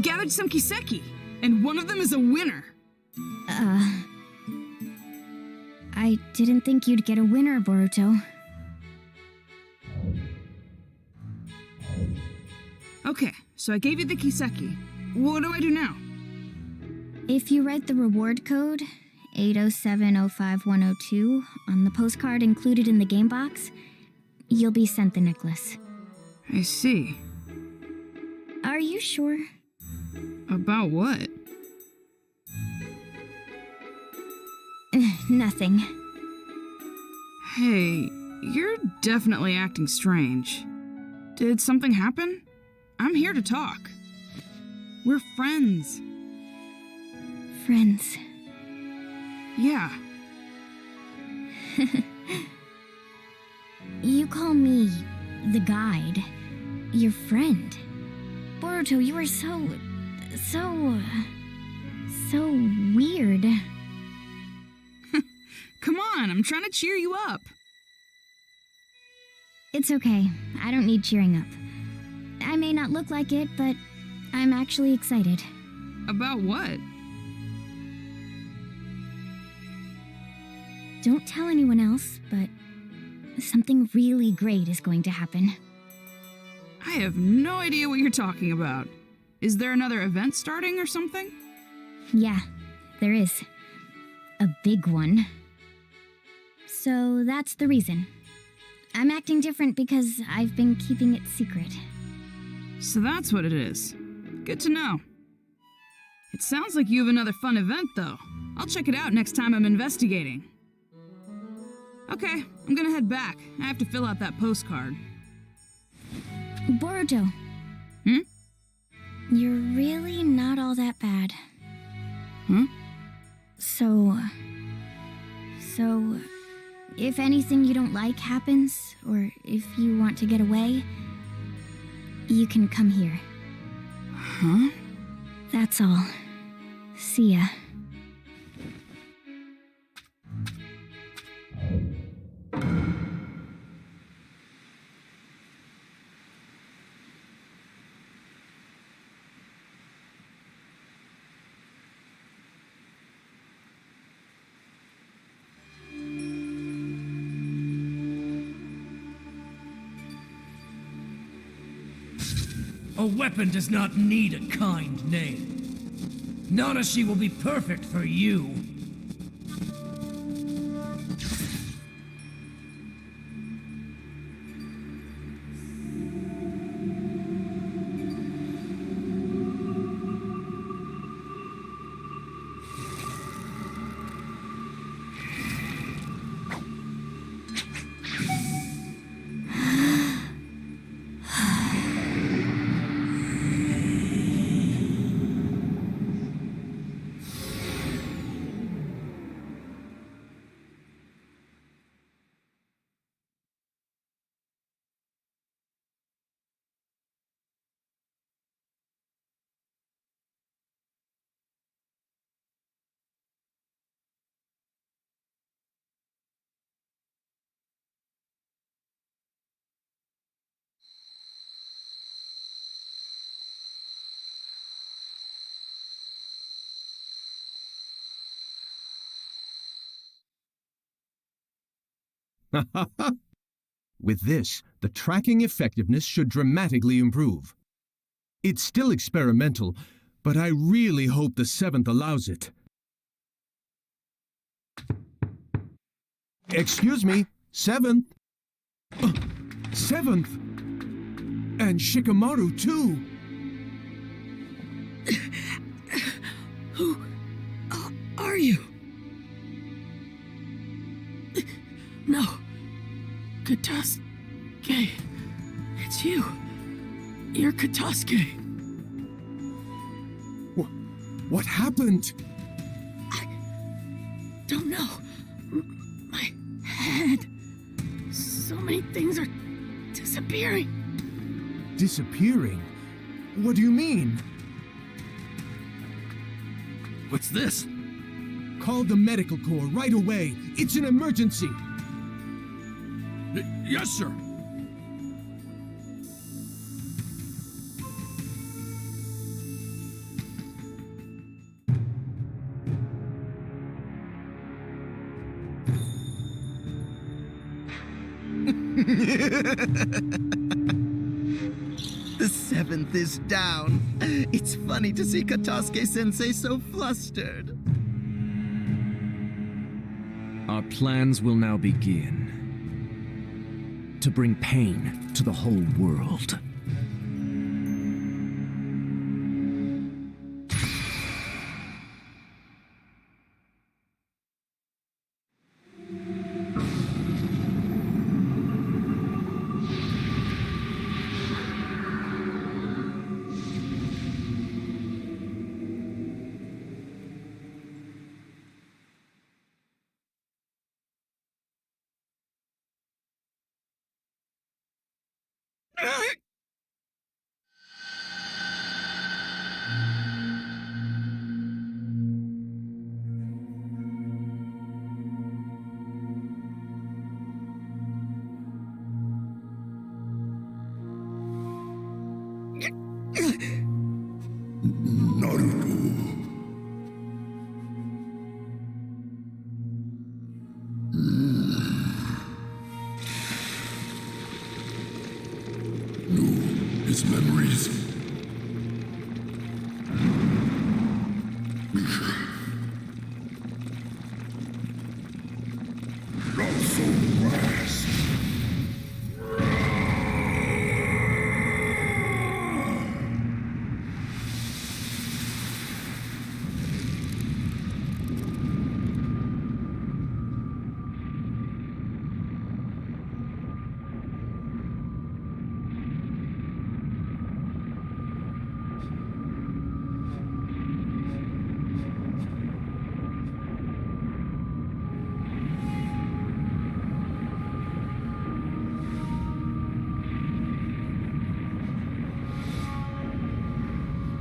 gathered some kiseki, and one of them is a winner. I didn't think you'd get a winner, Boruto. Okay, so I gave you the kiseki. What do I do now? If you write the reward code, 807051002, on the postcard included in the game box, you'll be sent the necklace. I see. Are you sure? About what? Nothing. Hey, you're definitely acting strange. Did something happen? I'm here to talk. We're friends. Friends. Yeah. You call me the guide, your friend. Boruto, you are so weird. Come on, I'm trying to cheer you up. It's okay. I don't need cheering up. I may not look like it, but I'm actually excited. About what? Don't tell anyone else, but something really great is going to happen. I have no idea what you're talking about. Is there another event starting or something? Yeah, there is. A big one. So that's the reason. I'm acting different because I've been keeping it secret. So that's what it is. Good to know. It sounds like you have another fun event, though. I'll check it out next time I'm investigating. Okay, I'm gonna head back. I have to fill out that postcard. Boruto. Hmm? You're really not all that bad. Huh? So, if anything you don't like happens, or if you want to get away, you can come here. Huh? That's all. See ya. A weapon does not need a kind name. Nanashi will be perfect for you. With this, the tracking effectiveness should dramatically improve. It's still experimental, but I really hope the 7th allows it. Excuse me, 7th? 7th? And Shikamaru, too! Who are you? No. Katasuke. It's you. You're Katasuke. What happened? I don't know. My head. So many things are disappearing. Disappearing? What do you mean? What's this? Call the medical corps right away. It's an emergency. Yes, sir. The 7th is down. It's funny to see Katasuke-sensei so flustered. Our plans will now begin. To bring pain to the whole world. His memories. Not so fast.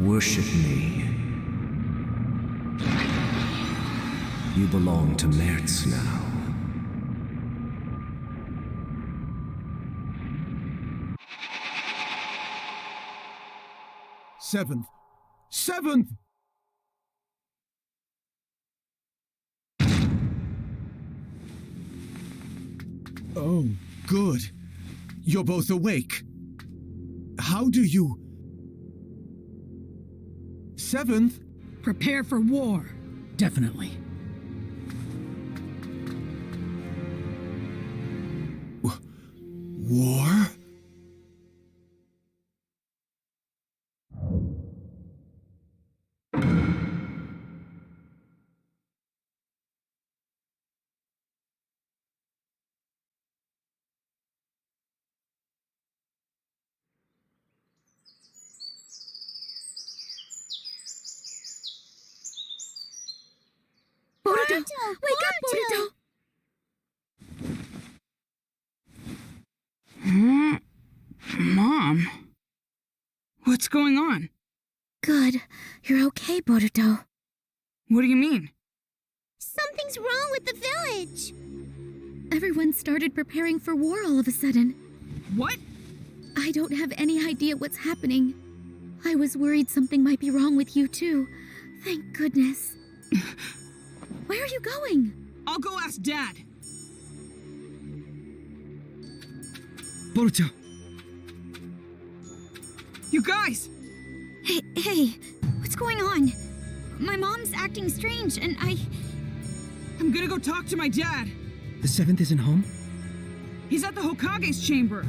Worship me. You belong to Mertz now. Seventh! Seventh! Oh, good. You're both awake. How do you... Seventh? Prepare for war. Definitely. War? Boruto! Wake up, Boruto! Mom? What's going on? Good. You're okay, Boruto. What do you mean? Something's wrong with the village. Everyone started preparing for war all of a sudden. What? I don't have any idea what's happening. I was worried something might be wrong with you, too. Thank goodness. Where are you going? I'll go ask Dad. Boruto. You guys! Hey, what's going on? My mom's acting strange, and I'm gonna go talk to my dad. The 7th isn't home? He's at the Hokage's chamber.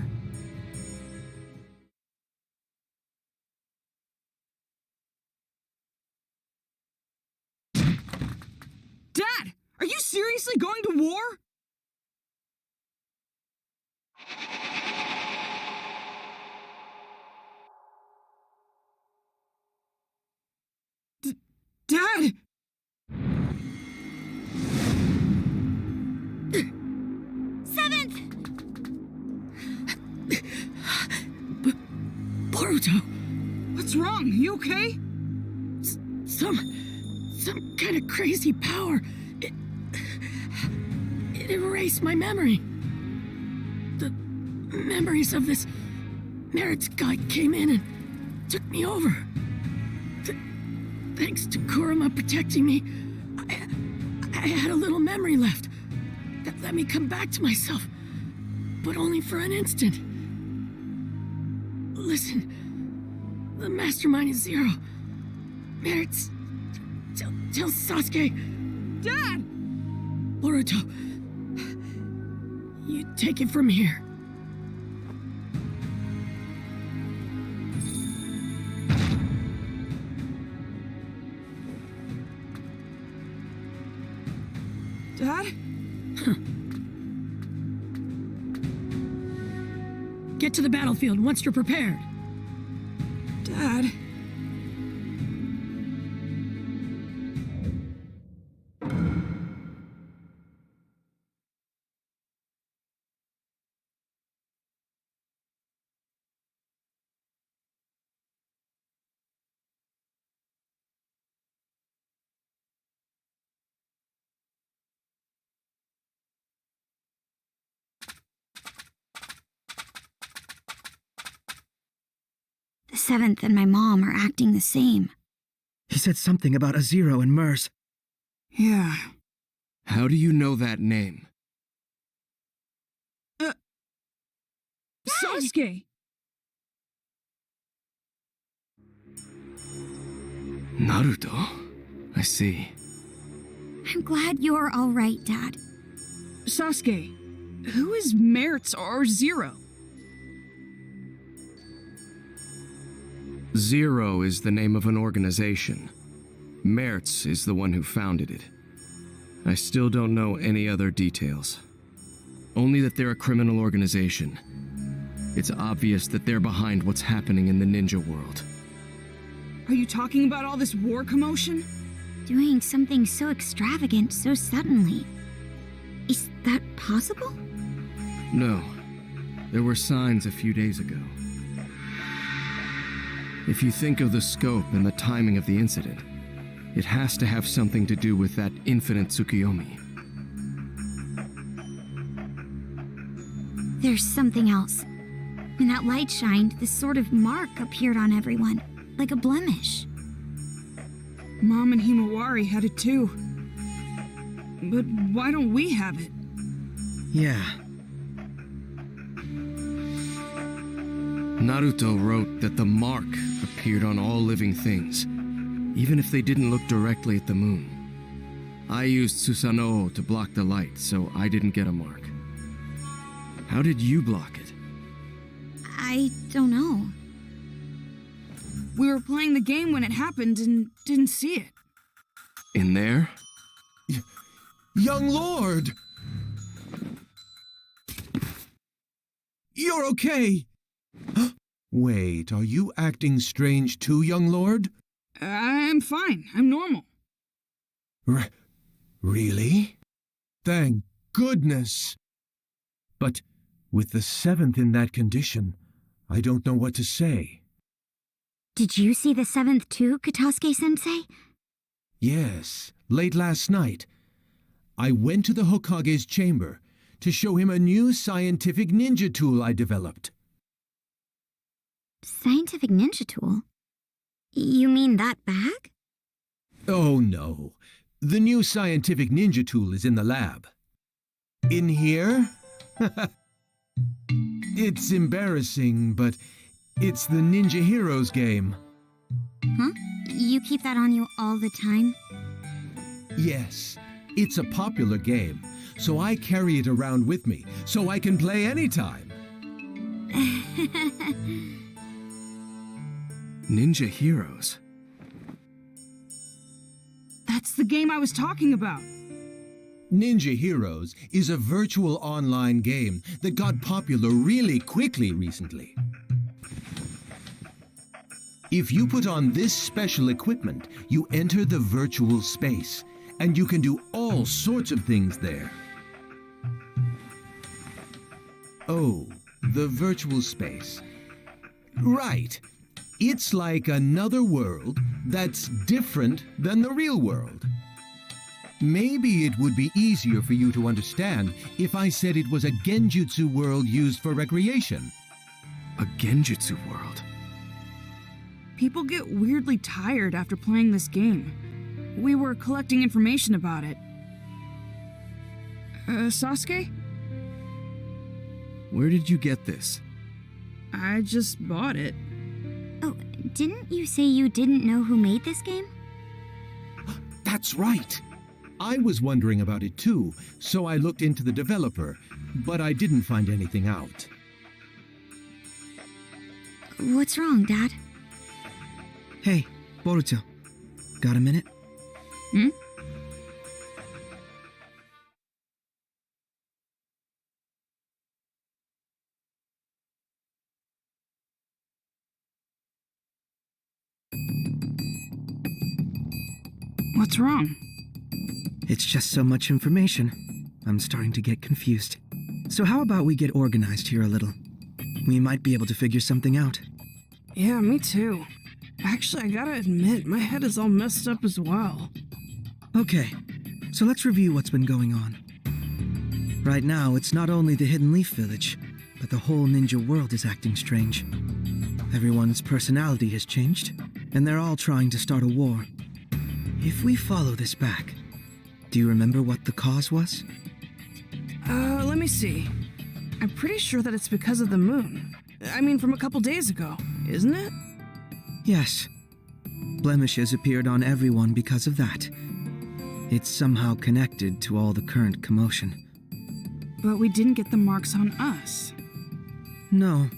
Dad! Are you seriously going to war? Dad! Boruto! What's wrong? You okay? Some kind of crazy power. It erased my memory. The memories of this Merits guy came in and took me over. Thanks to Kurama protecting me, I had a little memory left that let me come back to myself. but only for an instant. Listen, the mastermind is Zero. Merits, tell Sasuke. Dad! Boruto, you take it from here. Dad? Get to the battlefield once you're prepared. Dad? The Seventh and my mom are acting the same. He said something about a Zero and Mers. Yeah. How do you know that name? Sasuke! Naruto? I see. I'm glad you're all right, Dad. Sasuke, who is Merits or Zero? Zero is the name of an organization. Mertz is the one who founded it. I still don't know any other details. Only that they're a criminal organization. It's obvious that they're behind what's happening in the ninja world. Are you talking about all this war commotion? Doing something so extravagant so suddenly. Is that possible? No. There were signs a few days ago. If you think of the scope and the timing of the incident, it has to have something to do with that infinite Tsukiyomi. There's something else. When that light shined, this sort of mark appeared on everyone, like a blemish. Mom and Himawari had it too. But why don't we have it? Yeah. Naruto wrote that the mark appeared on all living things, even if they didn't look directly at the moon. I used Susanoo to block the light, so I didn't get a mark. How did you block it? I don't know. We were playing the game when it happened and didn't see it. In there? Young Lord! You're okay! Wait, are you acting strange too, young lord? I'm fine. I'm normal. Really? Thank goodness! But with the Seventh in that condition, I don't know what to say. Did you see the Seventh too, Katasuke-sensei? Yes, late last night. I went to the Hokage's chamber to show him a new scientific ninja tool I developed. Scientific ninja tool? You mean that bag? Oh no, the new scientific ninja tool is in the lab. In here? It's embarrassing, but it's the Ninja Heroes game. Huh? You keep that on you all the time? Yes, it's a popular game, so I carry it around with me, so I can play anytime. Ninja Heroes? That's the game I was talking about. Ninja Heroes is a virtual online game that got popular really quickly recently. If you put on this special equipment, you enter the virtual space, and you can do all sorts of things there. Oh, the virtual space. Right. It's like another world that's different than the real world. Maybe it would be easier for you to understand if I said it was a genjutsu world used for recreation. A genjutsu world? People get weirdly tired after playing this game. We were collecting information about it. Sasuke? Where did you get this? I just bought it. Oh, didn't you say you didn't know who made this game? That's right. I was wondering about it too, so I looked into the developer, but I didn't find anything out. What's wrong, Dad? Hey, Boruto. Got a minute? Hmm? What's wrong? It's just so much information. I'm starting to get confused. So how about we get organized here a little? We might be able to figure something out. Yeah, me too. Actually, I gotta admit, my head is all messed up as well. Okay, so let's review what's been going on. Right now, it's not only the Hidden Leaf Village, but the whole ninja world is acting strange. Everyone's personality has changed, and they're all trying to start a war. If we follow this back, do you remember what the cause was? Let me see. I'm pretty sure that it's because of the moon. I mean, from a couple days ago, isn't it? Yes. Blemishes appeared on everyone because of that. It's somehow connected to all the current commotion. But we didn't get the marks on us. No.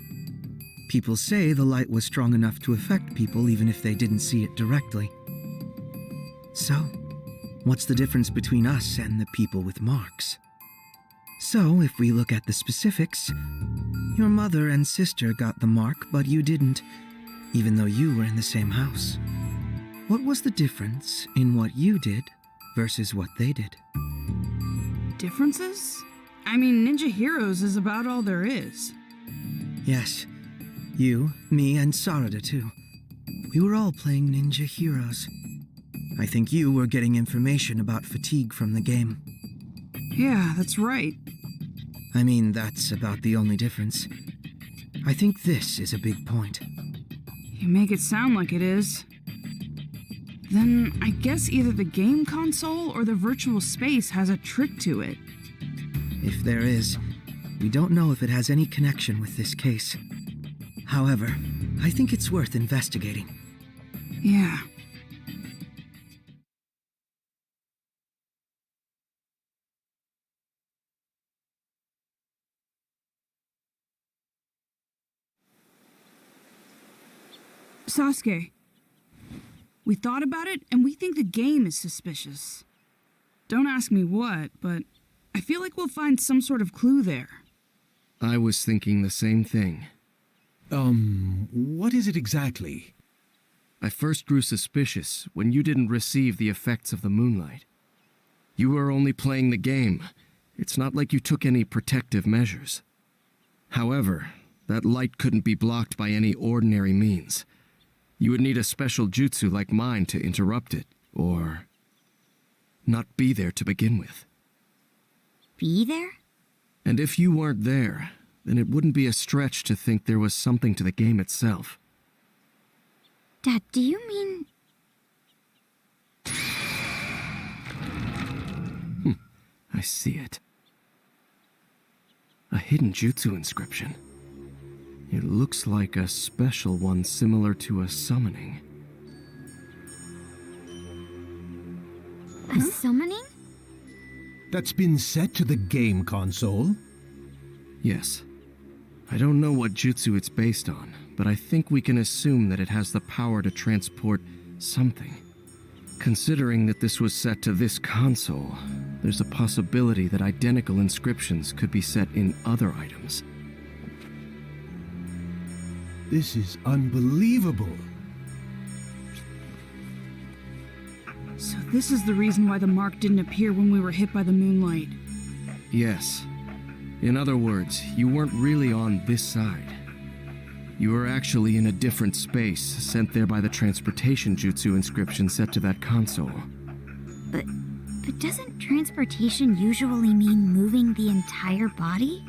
People say the light was strong enough to affect people even if they didn't see it directly. So, what's the difference between us and the people with marks? So, if we look at the specifics, your mother and sister got the mark, but you didn't, even though you were in the same house. What was the difference in what you did versus what they did? Differences? I mean, Ninja Heroes is about all there is. Yes. You, me, and Sarada too. We were all playing Ninja Heroes. I think you were getting information about fatigue from the game. Yeah, that's right. I mean, that's about the only difference. I think this is a big point. You make it sound like it is. Then I guess either the game console or the virtual space has a trick to it. If there is, we don't know if it has any connection with this case. However, I think it's worth investigating. Yeah. Sasuke, we thought about it and we think the game is suspicious. Don't ask me what, but I feel like we'll find some sort of clue there. I was thinking the same thing. What is it exactly? I first grew suspicious when you didn't receive the effects of the moonlight. You were only playing the game. It's not like you took any protective measures. However, that light couldn't be blocked by any ordinary means. You would need a special jutsu like mine to interrupt it, or not be there to begin with. Be there? And if you weren't there, then it wouldn't be a stretch to think there was something to the game itself. Dad, do you mean... I see it. A hidden jutsu inscription. It looks like a special one similar to a summoning. A summoning? That's been set to the game console? Yes. I don't know what jutsu it's based on, but I think we can assume that it has the power to transport something. Considering that this was set to this console, there's a possibility that identical inscriptions could be set in other items. This is unbelievable. So this is the reason why the mark didn't appear when we were hit by the moonlight. Yes. In other words, you weren't really on this side. You were actually in a different space, sent there by the transportation jutsu inscription set to that console. But doesn't transportation usually mean moving the entire body?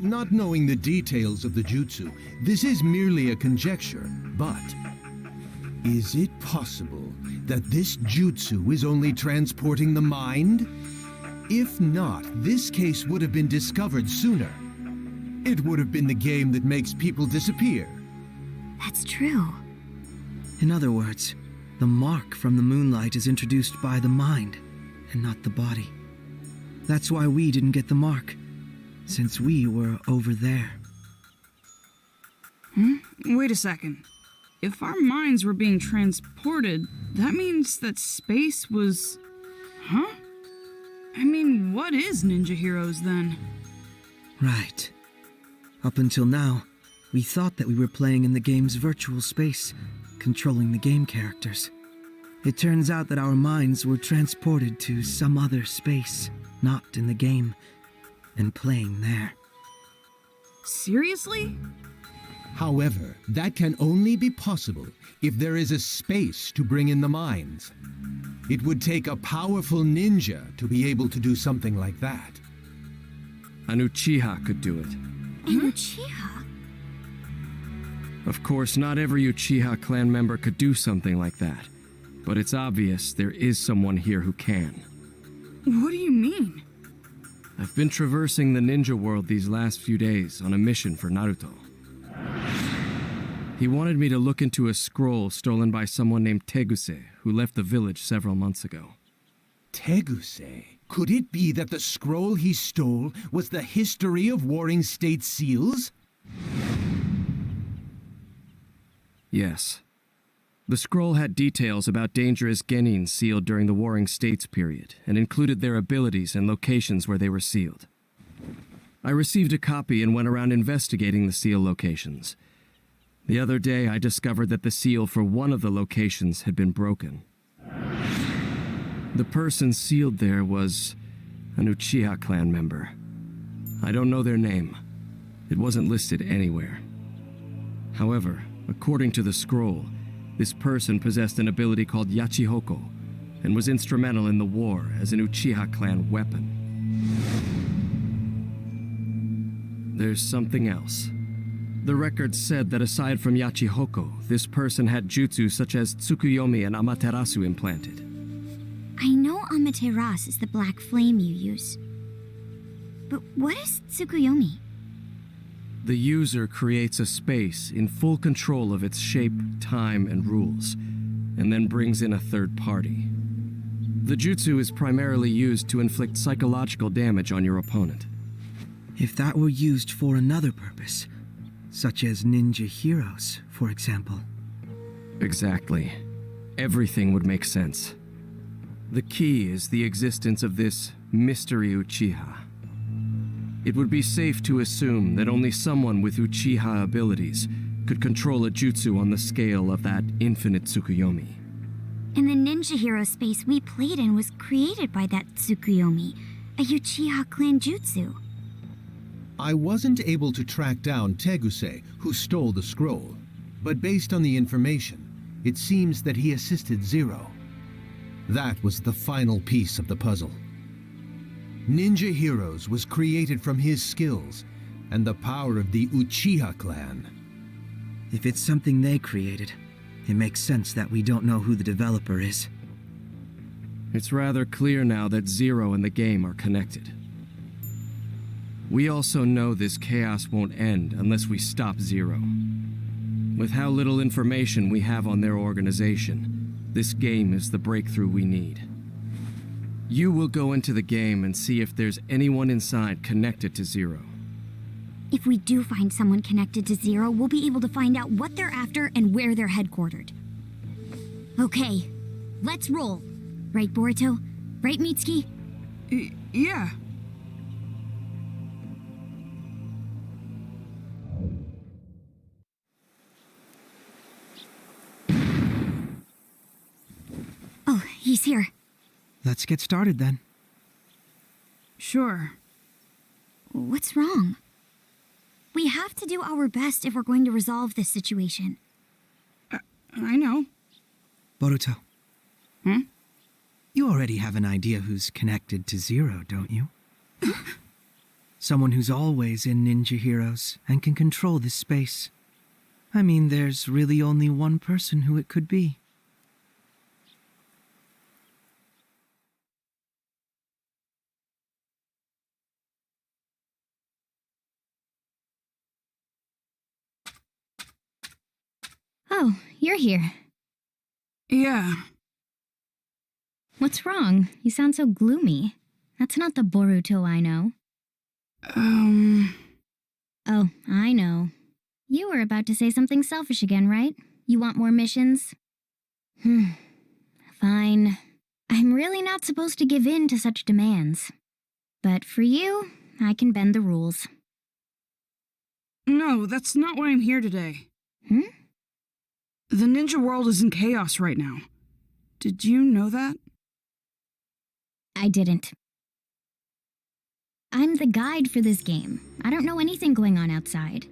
Not knowing the details of the jutsu, this is merely a conjecture, but is it possible that this jutsu is only transporting the mind? If not, this case would have been discovered sooner. It would have been the game that makes people disappear. That's true. In other words, the mark from the moonlight is introduced by the mind, and not the body. That's why we didn't get the mark, since we were over there. Wait a second. If our minds were being transported, that means that space was... Huh? I mean, what is Ninja Heroes then? Right. Up until now, we thought that we were playing in the game's virtual space, controlling the game characters. It turns out that our minds were transported to some other space, not in the game, and playing there. Seriously? However, that can only be possible if there is a space to bring in the minds. It would take a powerful ninja to be able to do something like that. An Uchiha could do it. An Uchiha? Of course, not every Uchiha clan member could do something like that, but it's obvious there is someone here who can. What do you mean? I've been traversing the ninja world these last few days on a mission for Naruto. He wanted me to look into a scroll stolen by someone named Teguse, who left the village several months ago. Teguse? Could it be that the scroll he stole was the history of Warring State seals? Yes. The scroll had details about dangerous genins sealed during the Warring States period, and included their abilities and locations where they were sealed. I received a copy and went around investigating the seal locations. The other day, I discovered that the seal for one of the locations had been broken. The person sealed there was an Uchiha clan member. I don't know their name. It wasn't listed anywhere. However, according to the scroll, this person possessed an ability called Yachihoko and was instrumental in the war as an Uchiha clan weapon. There's something else. The record said that aside from Yachihoko, this person had jutsu such as Tsukuyomi and Amaterasu implanted. I know Amaterasu is the black flame you use. But what is Tsukuyomi? The user creates a space in full control of its shape, time, and rules, and then brings in a third party. The jutsu is primarily used to inflict psychological damage on your opponent. If that were used for another purpose, such as ninja heroes, for example. Exactly. Everything would make sense. The key is the existence of this mystery Uchiha. It would be safe to assume that only someone with Uchiha abilities could control a jutsu on the scale of that infinite Tsukuyomi. And the ninja hero space we played in was created by that Tsukuyomi, a Uchiha clan jutsu. I wasn't able to track down Teguse, who stole the scroll, but based on the information, it seems that he assisted Zero. That was the final piece of the puzzle. Ninja Heroes was created from his skills and the power of the Uchiha clan. If it's something they created, it makes sense that we don't know who the developer is. It's rather clear now that Zero and the game are connected. We also know this chaos won't end unless we stop Zero. With how little information we have on their organization, this game is the breakthrough we need. You will go into the game and see if there's anyone inside connected to Zero. If we do find someone connected to Zero, we'll be able to find out what they're after and where they're headquartered. Okay, let's roll. Right, Boruto? Right, Mitsuki? Yeah. Oh, he's here. Let's get started then. Sure. What's wrong? We have to do our best if we're going to resolve this situation. I know. Boruto. Hmm? You already have an idea who's connected to Zero, don't you? Someone who's always in Ninja Heroes and can control this space. I mean, there's really only one person who it could be. Oh, you're here. Yeah. What's wrong? You sound so gloomy. That's not the Boruto I know. Oh, I know. You were about to say something selfish again, right? You want more missions? Fine. I'm really not supposed to give in to such demands. But for you, I can bend the rules. No, that's not why I'm here today. The ninja world is in chaos right now. Did you know that? I didn't. I'm the guide for this game. I don't know anything going on outside.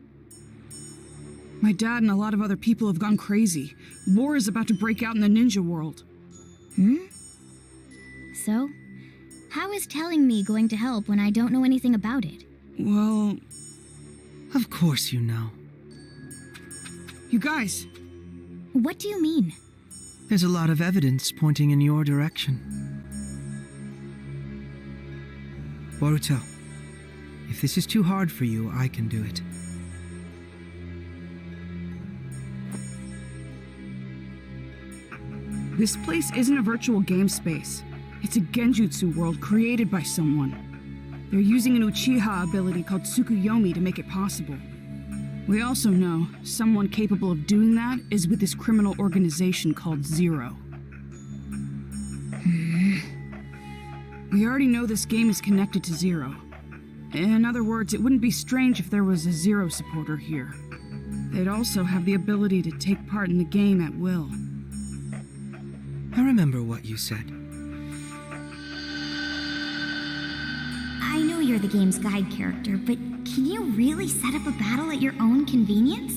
My dad and a lot of other people have gone crazy. War is about to break out in the ninja world. So, how is telling me going to help when I don't know anything about it? Well, Of course you know. you guys, What do you mean? There's a lot of evidence pointing in your direction. Boruto, if this is too hard for you, I can do it. this place isn't a virtual game space. It's a genjutsu world created by someone. They're using an Uchiha ability called Tsukuyomi to make it possible. We also know someone capable of doing that is with this criminal organization called Zero. We already know this game is connected to Zero. In other words, it wouldn't be strange if there was a Zero supporter here. They'd also have the ability to take part in the game at will. I remember what you said. I know you're the game's guide character, but can you really set up a battle at your own convenience?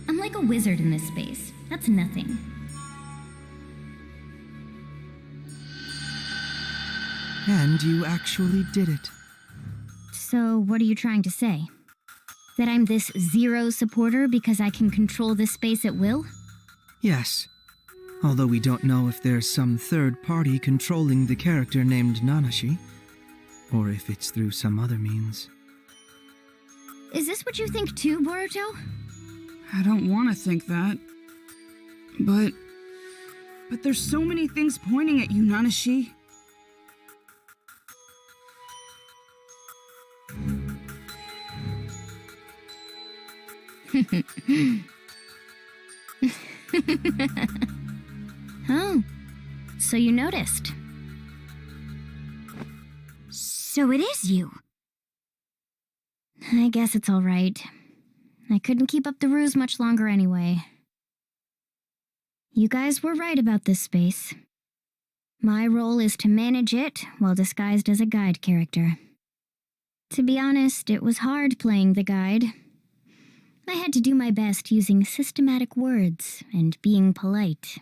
I'm like a wizard in this space. That's nothing. And you actually did it. So, what are you trying to say? That I'm this Zero supporter because I can control this space at will? Yes. Although we don't know if there's some third party controlling the character named Nanashi, or if it's through some other means. Is this what you think too, Boruto? I don't want to think that. But there's so many things pointing at you, Nanashi. Oh, so you noticed. So it is you. I guess it's all right. I couldn't keep up the ruse much longer anyway. You guys were right about this space. My role is to manage it while disguised as a guide character. To be honest, it was hard playing the guide. I had to do my best using systematic words and being polite.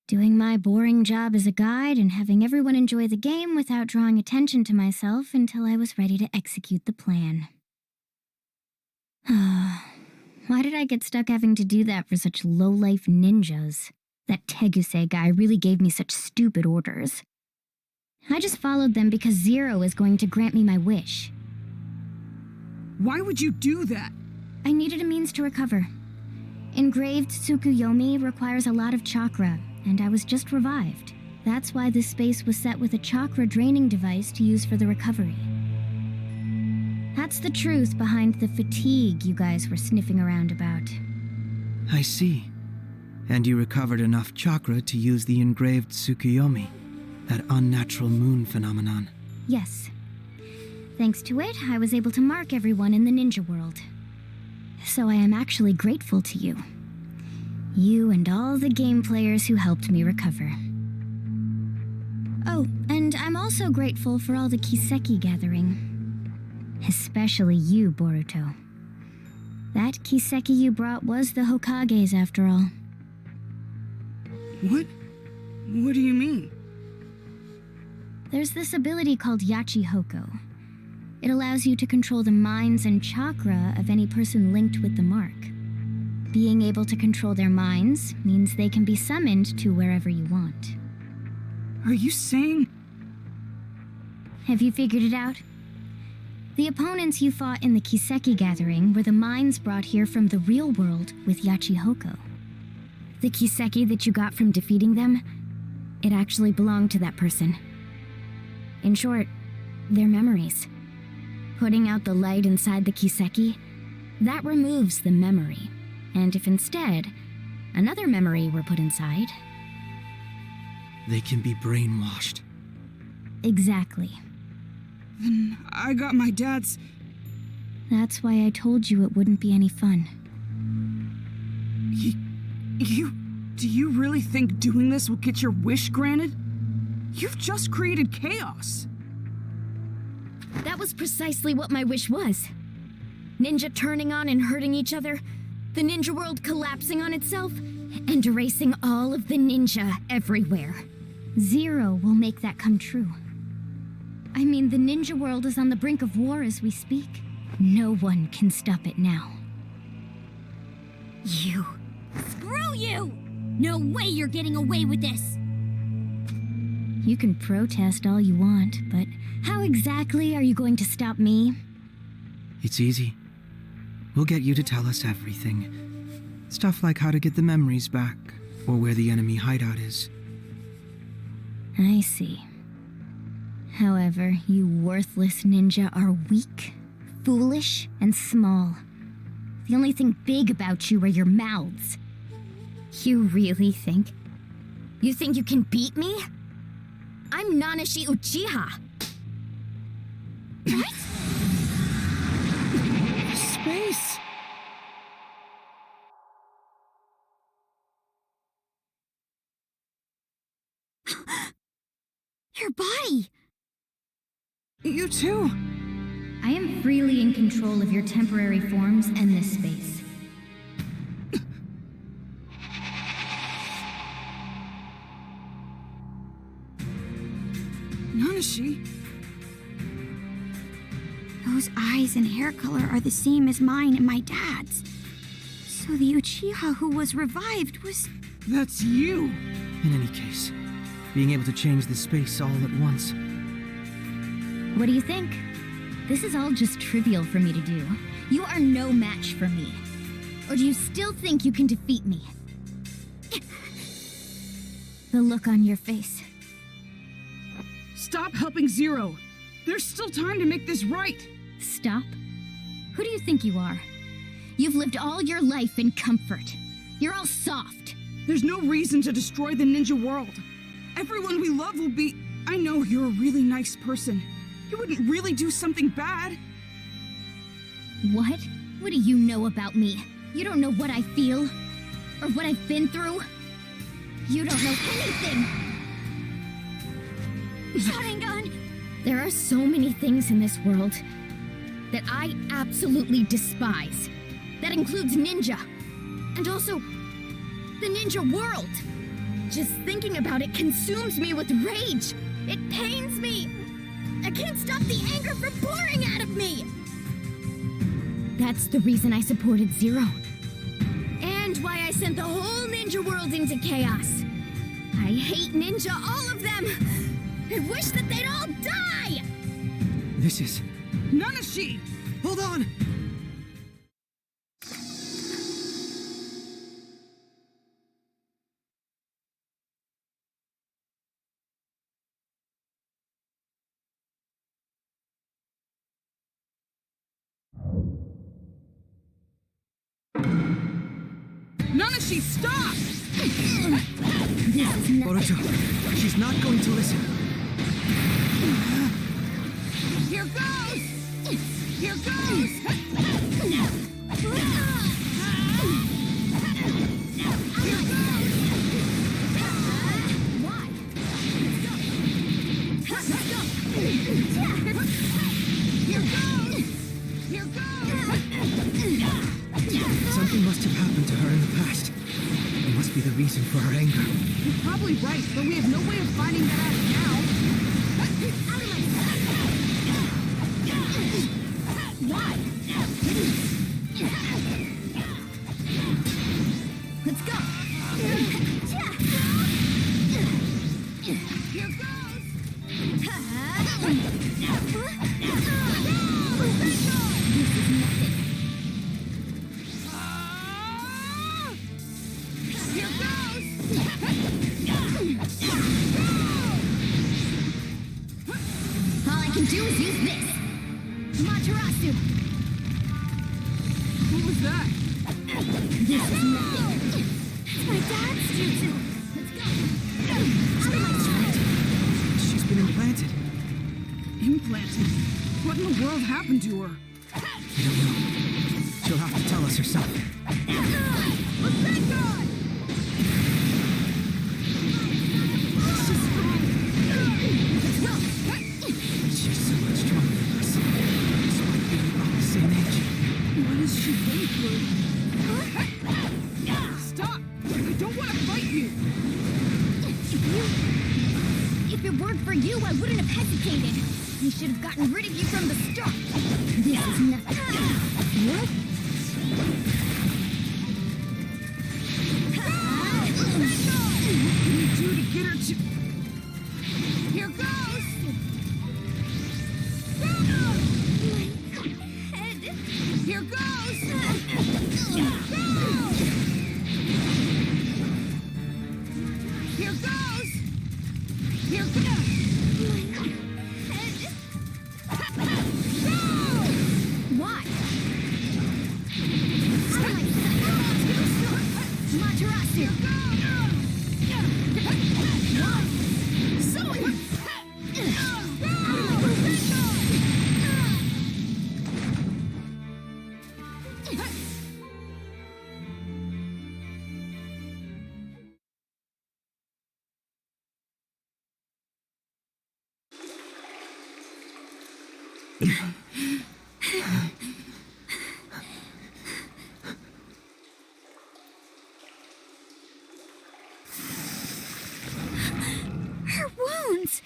Doing my boring job as a guide and having everyone enjoy the game without drawing attention to myself until I was ready to execute the plan. Why did I get stuck having to do that for such low-life ninjas? That Teguse guy really gave me such stupid orders. I just followed them because Zero is going to grant me my wish. Why would you do that? I needed a means to recover. Engraved Tsukuyomi requires a lot of chakra, and I was just revived. That's why this space was set with a chakra draining device to use for the recovery. That's the truth behind the fatigue you guys were sniffing around about. I see. And you recovered enough chakra to use the engraved Tsukuyomi, that unnatural moon phenomenon. Yes. Thanks to it, I was able to mark everyone in the ninja world. So I am actually grateful to you. You and all the game players who helped me recover. Oh, and I'm also grateful for all the Kiseki gathering. Especially you, Boruto. That Kiseki you brought was the Hokage's after all. What? What do you mean? There's this ability called Yachi Hoko. It allows you to control the minds and chakra of any person linked with the mark. Being able to control their minds means they can be summoned to wherever you want. Are you saying... Have you figured it out? The opponents you fought in the Kiseki gathering were the minds brought here from the real world with Yachihoko. The Kiseki that you got from defeating them, it actually belonged to that person. In short, their memories. Putting out the light inside the Kiseki, that removes the memory. And if instead, another memory were put inside... They can be brainwashed. Exactly. Then I got my dad's... That's why I told you it wouldn't be any fun. Do you really think doing this will get your wish granted? You've just created chaos. That was precisely what my wish was. Ninja turning on and hurting each other, the ninja world collapsing on itself, and erasing all of the ninja everywhere. Zero will make that come true. I mean, the ninja world is on the brink of war as we speak. No one can stop it now. You. Screw you! No way you're getting away with this! You can protest all you want, but how exactly are you going to stop me? It's easy. We'll get you to tell us everything. Stuff like how to get the memories back, or where the enemy hideout is. I see. However, you worthless ninja are weak, foolish, and small. The only thing big about you are your mouths. You really think? You think you can beat me? I'm Nanashi Uchiha. What? Space! Your body! You too! I am freely in control of your temporary forms and this space. Nanashi? Those eyes and hair color are the same as mine and my dad's. So the Uchiha who was revived was... That's you! In any case, being able to change the space all at once. What do you think? This is all just trivial for me to do. You are no match for me. Or do you still think you can defeat me? The look on your face. Stop helping Zero! There's still time to make this right! Stop? Who do you think you are? You've lived all your life in comfort. You're all soft. There's no reason to destroy the ninja world. Everyone we love will be... I know you're a really nice person. You wouldn't really do something bad. What? What do you know about me? You don't know what I feel? Or what I've been through? You don't know anything! Sharingan! There are so many things in this world that I absolutely despise. That includes ninja. And also, the ninja world. Just thinking about it consumes me with rage. It pains me. I can't stop the anger from pouring out of me. That's the reason I supported Zero. And why I sent the whole ninja world into chaos. I hate ninja, all of them. I wish that they'd all die! This is... Nanashi! Hold on! Nanashi, stop! Boruto, she's not going to listen. Here goes! Here goes! Here Something must have happened to her in the past. It must be the reason for her anger. You're probably right, but we have no way of finding that out now. Why? Let's go! Here goes! can do is use this. Materasu. What was that? This is nothing. It's my dad's jutsu. Let's go. She's been implanted. Implanted? What in the world happened to her? I don't know. She'll have to tell us herself. She's so much stronger than us. Despite being about the same age. What has she been through? Stop! I don't want to fight you! If it weren't for you, I wouldn't have hesitated. I should have gotten rid of you from the start. This is nothing. What? What can you do to get her to... Here goes! Head. Here goes! Here goes! Here goes! Why? Materasu. Her wounds.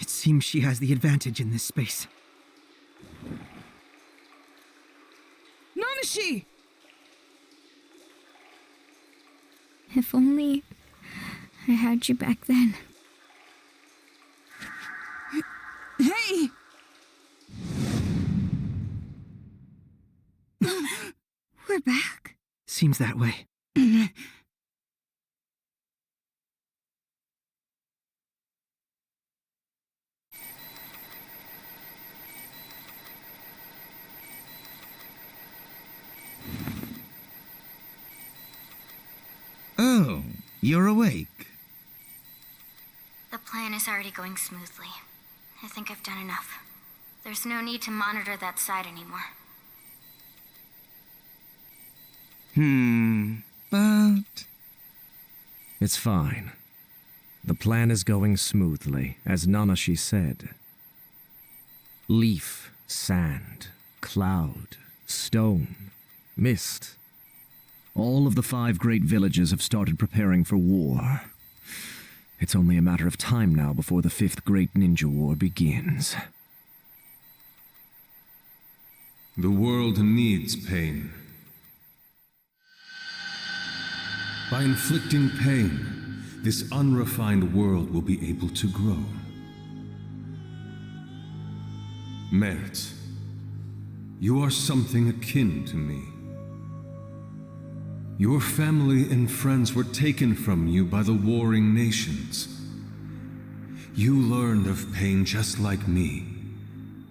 It seems she has the advantage in this space. Nanashi! If only I had you back then. Hey! We're back. Seems that way. Oh, you're awake. The plan is already going smoothly. I think I've done enough. There's no need to monitor that side anymore. But... It's fine. The plan is going smoothly, as Nanashi said. Leaf, sand, cloud, stone, mist. All of the 5 great villages have started preparing for war. It's only a matter of time now before the 5th Great Ninja War begins. The world needs pain. By inflicting pain, this unrefined world will be able to grow. Merit, you are something akin to me. Your family and friends were taken from you by the warring nations. You learned of pain just like me,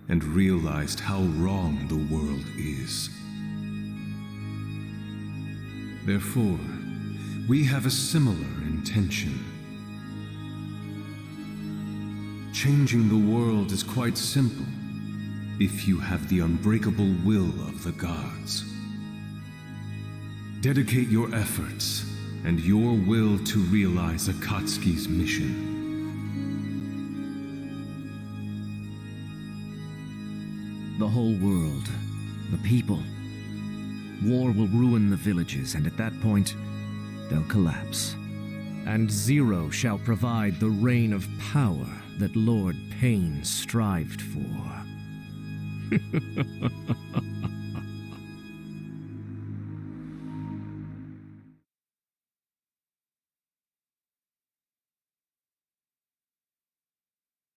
and realized how wrong the world is. Therefore, we have a similar intention. Changing the world is quite simple, if you have the unbreakable will of the gods. Dedicate your efforts and your will to realize Akatsuki's mission. The whole world, the people. War will ruin the villages, and at that point, they'll collapse. And Zero shall provide the reign of power that Lord Pain strived for.